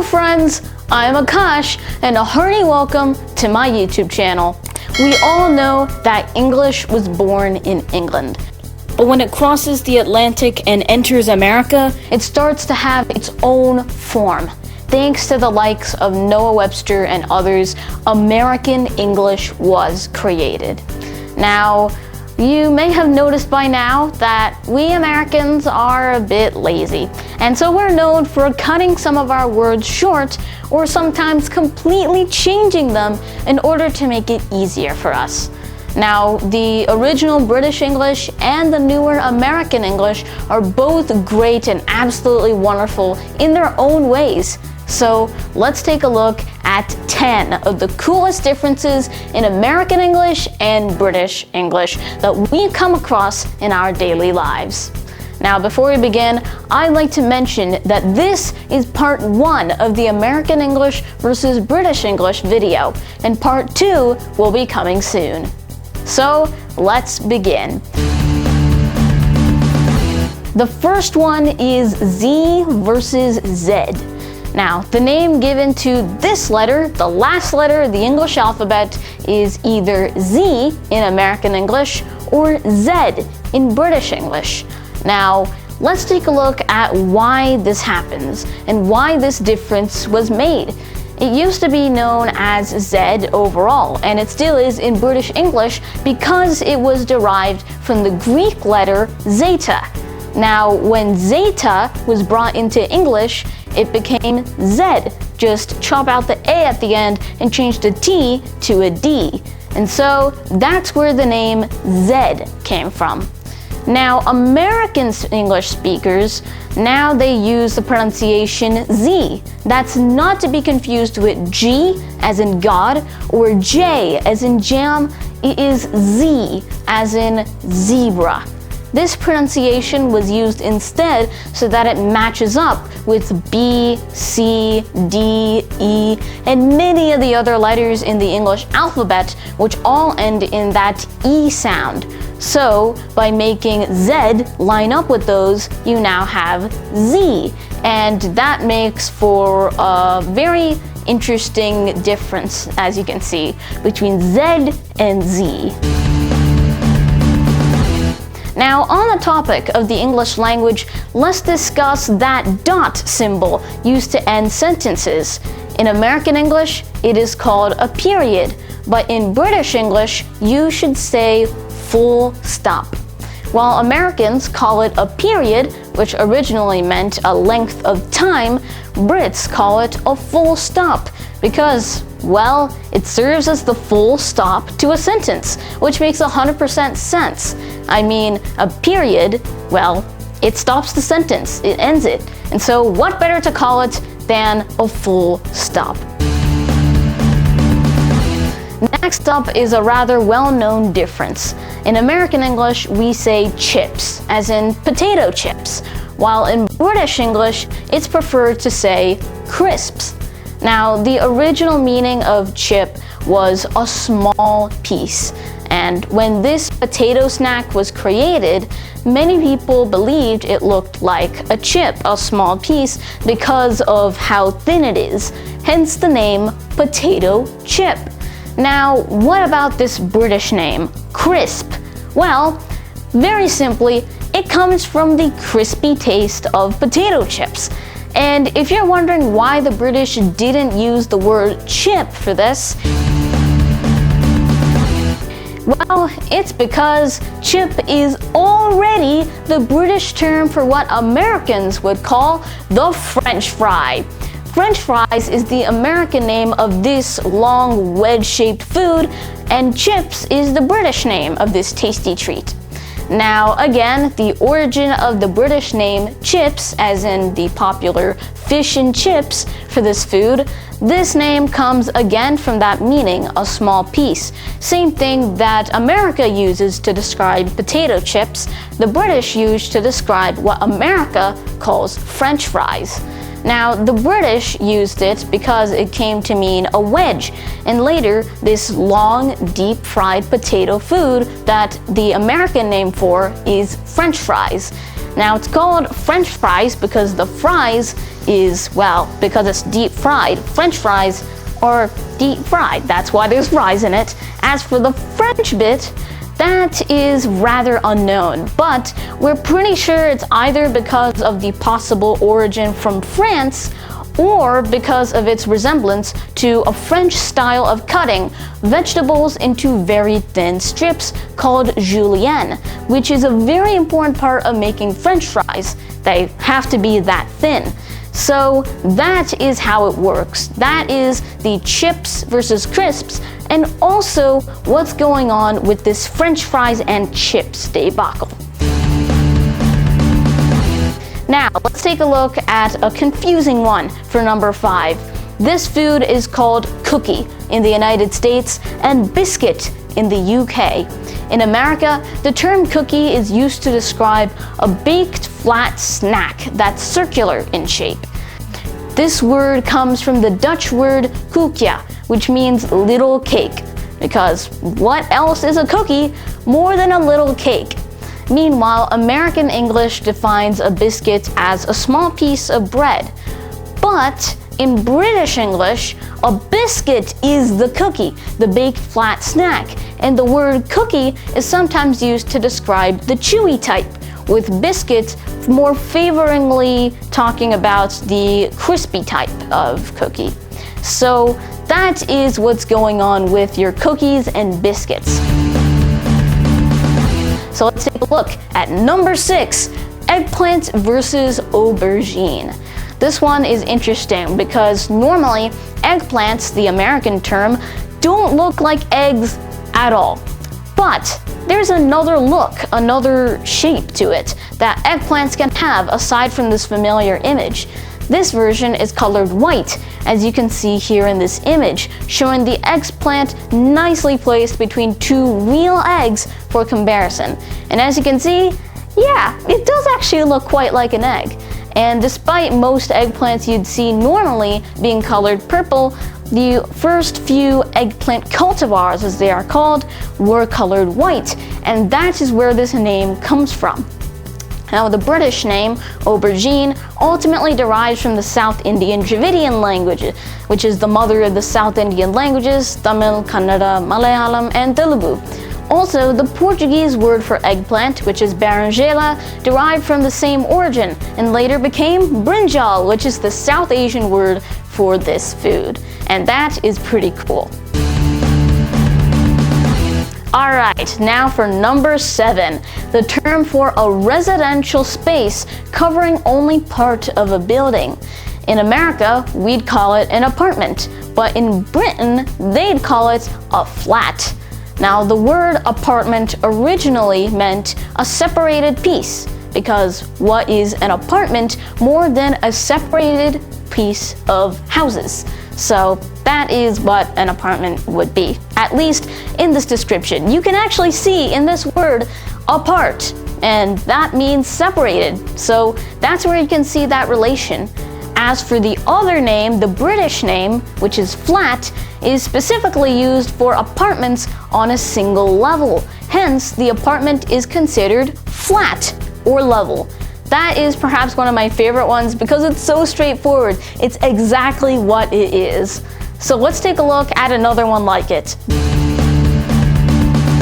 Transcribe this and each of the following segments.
friends, I'm Akash and a hearty welcome to my YouTube channel. We all know that English was born in England, but when it crosses the Atlantic and enters America, it starts to have its own form. Thanks to the likes of Noah Webster and others, American English was created. Now, you may have noticed by now that we Americans are a bit lazy, and so we're known for cutting some of our words short or sometimes completely changing them in order to make it easier for us. Now, the original British English and the newer American English are both great and absolutely wonderful in their own ways. So let's take a look at 10 of the coolest differences in American English and British English that we come across in our daily lives. Now, before we begin, I'd like to mention that this is part 1 of the American English versus British English video, and part 2 will be coming soon. So let's begin. The first one is Z versus Z. Now, the name given to this letter, the last letter of the English alphabet, is either Z in American English or Z in British English. Now, let's take a look at why this happens and why this difference was made. It used to be known as Z overall, and it still is in British English because it was derived from the Greek letter zeta. Now, when zeta was brought into English, it became Z. Just chop out the A at the end and change the T to a D. And so that's where the name Z came from. Now, American English speakers, now they use the pronunciation Z. That's not to be confused with G as in God or J as in jam. It is Z as in zebra. This pronunciation was used instead so that it matches up with B, C, D, E, and many of the other letters in the English alphabet, which all end in that E sound. So, by making Z line up with those, you now have Z, and that makes for a very interesting difference, as you can see, between Z and Z. Now, on the topic of the English language, let's discuss that dot symbol used to end sentences. In American English, it is called a period, but in British English, you should say full stop. While Americans call it a period, which originally meant a length of time, Brits call it a full stop because, well, it serves as the full stop to a sentence, which makes 100% sense. I mean, a period, well, it stops the sentence, it ends it. And so what better to call it than a full stop? Next up is a rather well-known difference. In American English, we say chips, as in potato chips, while in British English, it's preferred to say crisps. Now, the original meaning of chip was a small piece, and when this potato snack was created, many people believed it looked like a chip, a small piece, because of how thin it is, hence the name potato chip. Now, what about this British name, crisp? Well, very simply, it comes from the crispy taste of potato chips. And if you're wondering why the British didn't use the word chip for this, well, it's because chip is already the British term for what Americans would call the French fry. French fries is the American name of this long wedge-shaped food, and chips is the British name of this tasty treat. Now, again, the origin of the British name chips, as in the popular fish and chips for this food, this name comes again from that meaning, a small piece. Same thing that America uses to describe potato chips, the British use to describe what America calls French fries. Now, the British used it because it came to mean a wedge, and later this long, deep-fried potato food that the American name for is French fries. Now, it's called French fries because the fries is, well, because it's deep fried, French fries are deep fried. That's why there's fries in it. As for the French bit, that is rather unknown, but we're pretty sure it's either because of the possible origin from France or because of its resemblance to a French style of cutting vegetables into very thin strips called julienne, which is a very important part of making French fries. They have to be that thin. So that is how it works. That is the chips versus crisps, and also what's going on with this French fries and chips debacle. Now, let's take a look at a confusing one for number 5. This food is called cookie in the United States and biscuit in the UK. In America, the term cookie is used to describe a baked flat snack that's circular in shape. This word comes from the Dutch word koekje, which means little cake, because what else is a cookie more than a little cake? Meanwhile, American English defines a biscuit as a small piece of bread. But in British English, a biscuit is the cookie, the baked flat snack, and the word cookie is sometimes used to describe the chewy type, with biscuit more favoringly talking about the crispy type of cookie. So that is what's going on with your cookies and biscuits. So let's take a look at number 6, eggplant versus aubergine. This one is interesting because normally eggplants, the American term, don't look like eggs at all. But there's another look, another shape to it that eggplants can have aside from this familiar image. This version is colored white, as you can see here in this image, showing the eggplant nicely placed between 2 real eggs for comparison. And as you can see, yeah, it does actually look quite like an egg. And despite most eggplants you'd see normally being colored purple, the first few eggplant cultivars, as they are called, were colored white, and that is where this name comes from. Now, the British name, aubergine, ultimately derives from the South Indian Dravidian language, which is the mother of the South Indian languages, Tamil, Kannada, Malayalam, and Telugu. Also, the Portuguese word for eggplant, which is berinjela, derived from the same origin and later became brinjal, which is the South Asian word for this food. And that is pretty cool. Alright, now for number 7, the term for a residential space covering only part of a building. In America, we'd call it an apartment, but in Britain, they'd call it a flat. Now, the word apartment originally meant a separated piece, because what is an apartment more than a separated piece of houses? So that is what an apartment would be, at least in this description. You can actually see in this word apart, and that means separated. So that's where you can see that relation. As for the other name, the British name, which is flat, is specifically used for apartments on a single level. Hence, the apartment is considered flat or level. That is perhaps one of my favorite ones because it's so straightforward. It's exactly what it is. So let's take a look at another one like it.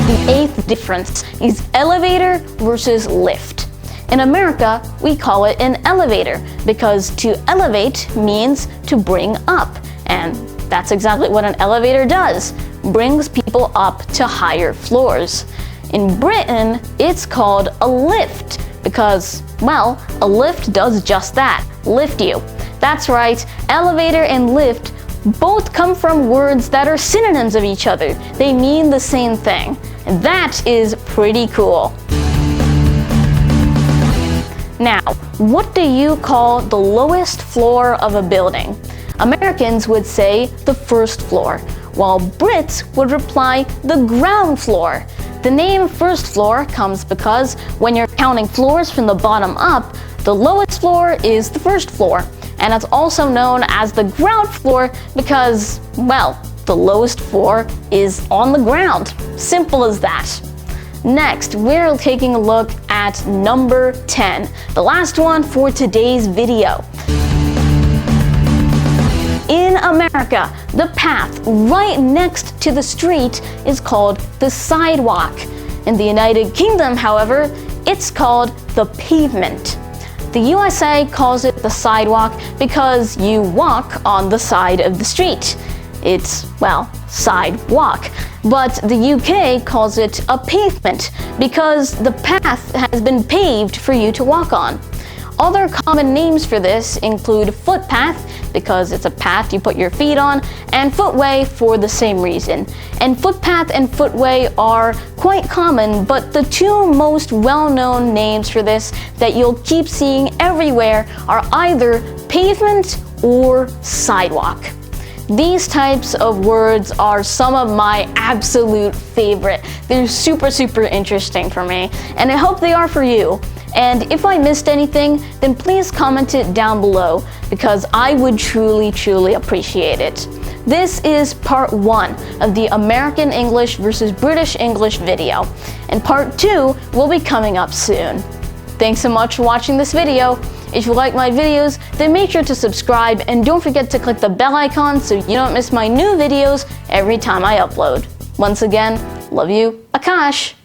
The 8th difference is elevator versus lift. In America, we call it an elevator because to elevate means to bring up, and that's exactly what an elevator does, brings people up to higher floors. In Britain, it's called a lift because, well, a lift does just that, lift you. That's right, elevator and lift both come from words that are synonyms of each other. They mean the same thing, and that is pretty cool. Now, what do you call the lowest floor of a building? Americans would say the first floor, while Brits would reply the ground floor. The name first floor comes because when you're counting floors from the bottom up, the lowest floor is the first floor. And it's also known as the ground floor because, well, the lowest floor is on the ground. Simple as that. Next, we're taking a look at number 10, the last one for today's video. In America, the path right next to the street is called the sidewalk. In the United Kingdom, however, it's called the pavement. The USA calls it the sidewalk because you walk on the side of the street. It's, well, sidewalk. But the UK calls it a pavement because the path has been paved for you to walk on. Other common names for this include footpath, because it's a path you put your feet on, and footway for the same reason. And footpath and footway are quite common, but the two most well-known names for this that you'll keep seeing everywhere are either pavement or sidewalk. These types of words are some of my absolute favorite. They're super interesting for me, and I hope they are for you. And if I missed anything, then please comment it down below because I would truly appreciate it. This is part 1 of the American English versus British English video, and part 2 will be coming up soon. Thanks so much for watching this video. If you like my videos, then make sure to subscribe and don't forget to click the bell icon so you don't miss my new videos every time I upload. Once again, love you, Akash!